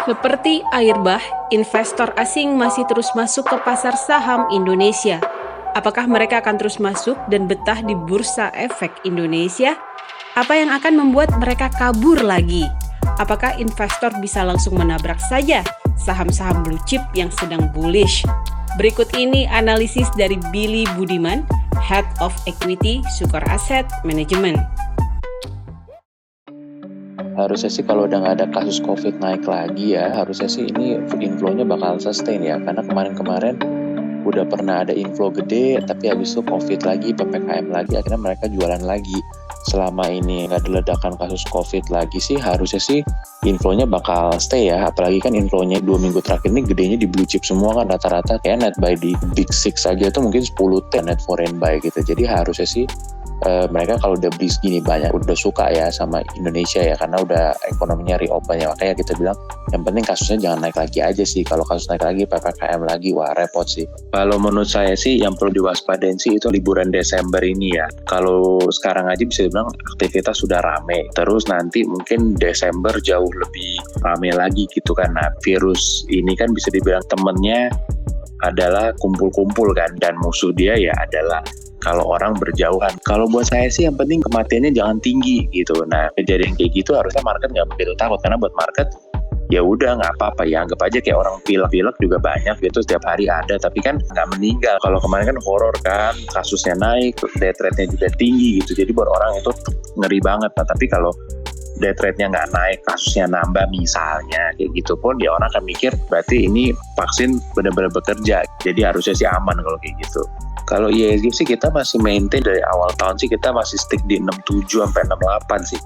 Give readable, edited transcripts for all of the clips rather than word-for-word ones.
Seperti air bah, investor asing masih terus masuk ke pasar saham Indonesia. Apakah mereka akan terus masuk dan betah di Bursa Efek Indonesia? Apa yang akan membuat mereka kabur lagi? Apakah investor bisa langsung menabrak saja saham-saham blue chip yang sedang bullish? Berikut ini analisis dari Billy Budiman, Head of Equity Sukor Asset Management. Harusnya sih kalau udah nggak ada kasus COVID naik lagi ya, harusnya sih ini inflow-nya bakal sustain ya. Karena kemarin-kemarin udah pernah ada inflow gede, tapi habis itu COVID lagi, PPKM lagi, akhirnya mereka jualan lagi. Selama ini nggak ada ledakan kasus COVID lagi sih, harusnya sih inflow-nya bakal stay ya. Apalagi kan inflow-nya 2 minggu terakhir ini gedenya di blue chip semua kan, rata-rata kayak net buy di Big Six aja tuh mungkin 10 net foreign buy gitu. Jadi harusnya sih mereka kalau udah beli segini banyak udah suka ya sama Indonesia ya, karena udah ekonominya reopen ya. Makanya kita bilang yang penting kasusnya jangan naik lagi aja sih. Kalau kasus naik lagi, PPKM lagi, wah repot sih. Kalau menurut saya sih yang perlu diwaspadain sih itu liburan Desember ini ya. Kalau sekarang aja bisa dibilang aktivitas sudah rame, terus nanti mungkin Desember jauh lebih rame lagi gitu kan. Nah, virus ini kan bisa dibilang temennya adalah kumpul-kumpul kan, dan musuh dia ya adalah kalau orang berjauhan. Kalau buat saya sih yang penting kematiannya jangan tinggi gitu. Nah, kejadian kayak gitu harusnya market nggak begitu takut, karena buat market ya udah nggak apa-apa ya, anggap aja kayak orang pilek-pilek juga banyak gitu, setiap hari ada, tapi kan nggak meninggal. Kalau kemarin kan horor kan, kasusnya naik, death rate-nya juga tinggi gitu, jadi buat orang itu ngeri banget. Nah, tapi kalau death rate-nya nggak naik, kasusnya nambah misalnya kayak gitu pun, ya orang akan mikir berarti ini vaksin benar-benar bekerja, jadi harusnya sih aman kalau kayak gitu. Kalau IHSG sih kita masih maintain dari awal tahun sih, kita masih stick di 67 sampai 68 sih.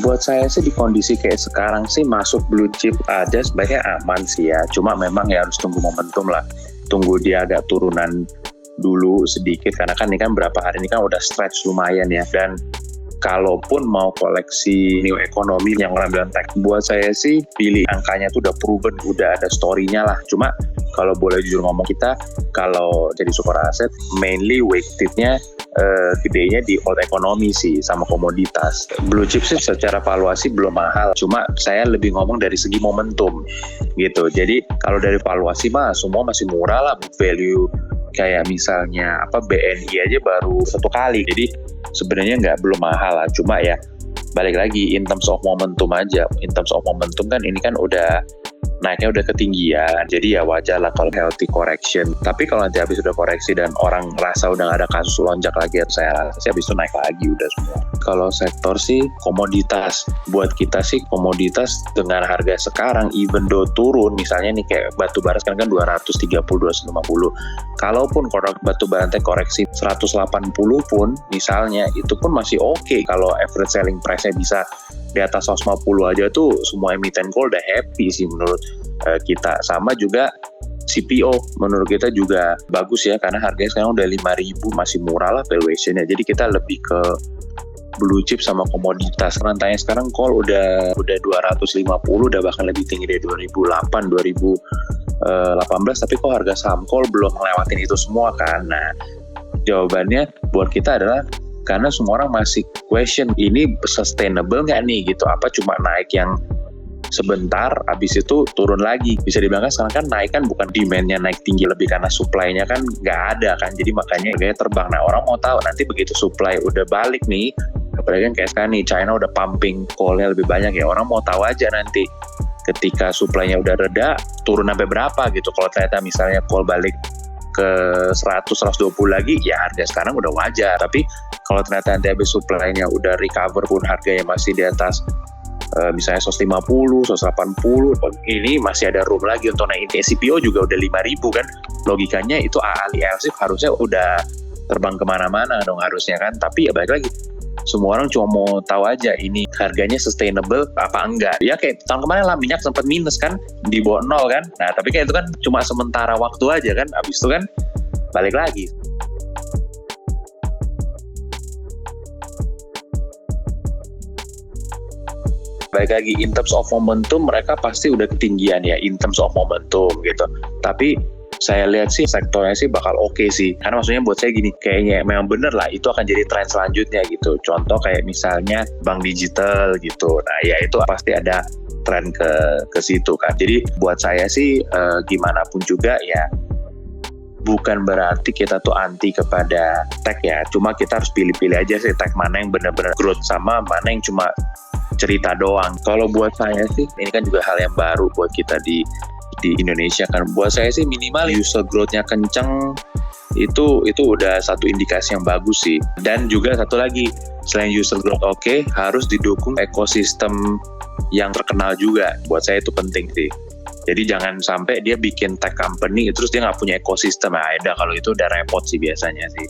Buat saya sih di kondisi kayak sekarang sih masuk blue chip aja sebaiknya aman sih ya. Cuma memang ya harus tunggu momentum lah. Tunggu dia agak turunan dulu sedikit, karena kan ini kan berapa hari ini kan udah stretch lumayan ya. Dan kalaupun mau koleksi new economy yang orang bilang tech, buat saya sih pilih angkanya tuh udah proven, udah ada story-nya lah. Cuma kalau boleh jujur ngomong, kita kalau jadi Sukor Aset mainly weighted-nya gedenya di old economy sih sama komoditas. Blue chip sih secara valuasi belum mahal, cuma saya lebih ngomong dari segi momentum gitu. Jadi kalau dari valuasi mah semua masih murah lah, book value kayak misalnya BNI aja baru 1 kali, jadi sebenarnya belum mahal lah. Cuma ya balik lagi in terms of momentum aja. In terms of momentum kan ini kan udah naiknya udah ketinggian, jadi ya wajar lah kalau healthy correction. Tapi kalau nanti habis udah koreksi dan orang rasa udah gak ada kasus lonjak lagi, saya rasa sih habis itu naik lagi udah semua. Kalau sektor sih komoditas, buat kita sih komoditas dengan harga sekarang even though turun, misalnya nih kayak batu bara sekarang kan 230, 250. Kalaupun batu bara nanti koreksi 180 pun misalnya, itu pun masih oke. Kalau average selling price-nya bisa di atas 150 aja tuh semua emiten gold udah happy sih menurut kita. Sama juga CPO menurut kita juga bagus ya, karena harganya sekarang udah 5.000, masih murah lah valuation-nya. Jadi kita lebih ke blue chip sama komoditas. Rantainya sekarang call udah 250, udah bahkan lebih tinggi dari 2008, 2018, tapi kok harga saham call belum ngelewatin itu semua kan. Nah, jawabannya buat kita adalah karena semua orang masih question ini sustainable nggak nih gitu, apa cuma naik yang sebentar habis itu turun lagi. Bisa dibilang kan sekarang kan naik kan bukan demand-nya naik tinggi, lebih karena supply-nya kan nggak ada kan, jadi makanya harganya terbang. Nah, orang mau tahu nanti begitu supply udah balik nih, apalagi kan kayak sekarang nih China udah pumping coal-nya lebih banyak ya, orang mau tahu aja nanti ketika supply-nya udah reda turun sampai berapa gitu. Kalau ternyata misalnya coal balik ke 100-120 lagi, ya harga sekarang udah wajar. Tapi kalau ternyata nanti habis supply-nya udah recover pun harganya masih di atas misalnya 150, 180, ini masih ada room lagi untuk naik. CPO juga udah 5.000 kan, logikanya itu ahli LSIF harusnya udah terbang kemana-mana dong harusnya kan. Tapi ya balik lagi, semua orang cuma mau tahu aja ini harganya sustainable apa enggak. Ya kayak tahun kemarin lah minyak sempat minus kan, di bawah 0 kan. Nah tapi kayak itu kan cuma sementara waktu aja kan, abis itu kan balik lagi. Balik lagi, in terms of momentum mereka pasti udah ketinggian ya, in terms of momentum gitu. Tapi saya lihat sih sektornya sih bakal oke sih. Karena maksudnya buat saya gini, kayaknya memang bener lah itu akan jadi tren selanjutnya gitu. Contoh kayak misalnya bank digital gitu. Nah ya itu pasti ada tren ke situ kan. Jadi buat saya sih gimana pun juga ya, bukan berarti kita tuh anti kepada tech ya. Cuma kita harus pilih-pilih aja sih tech mana yang benar-benar growth sama mana yang cuma cerita doang. Kalau buat saya sih ini kan juga hal yang baru buat kita di Indonesia kan. Buat saya sih minimal user growth-nya kenceng itu udah satu indikasi yang bagus sih. Dan juga satu lagi, selain user growth oke, harus didukung ekosistem yang terkenal juga. Buat saya itu penting sih. Jadi jangan sampai dia bikin tech company terus dia nggak punya ekosistem. Nah, kalau itu udah repot sih biasanya sih.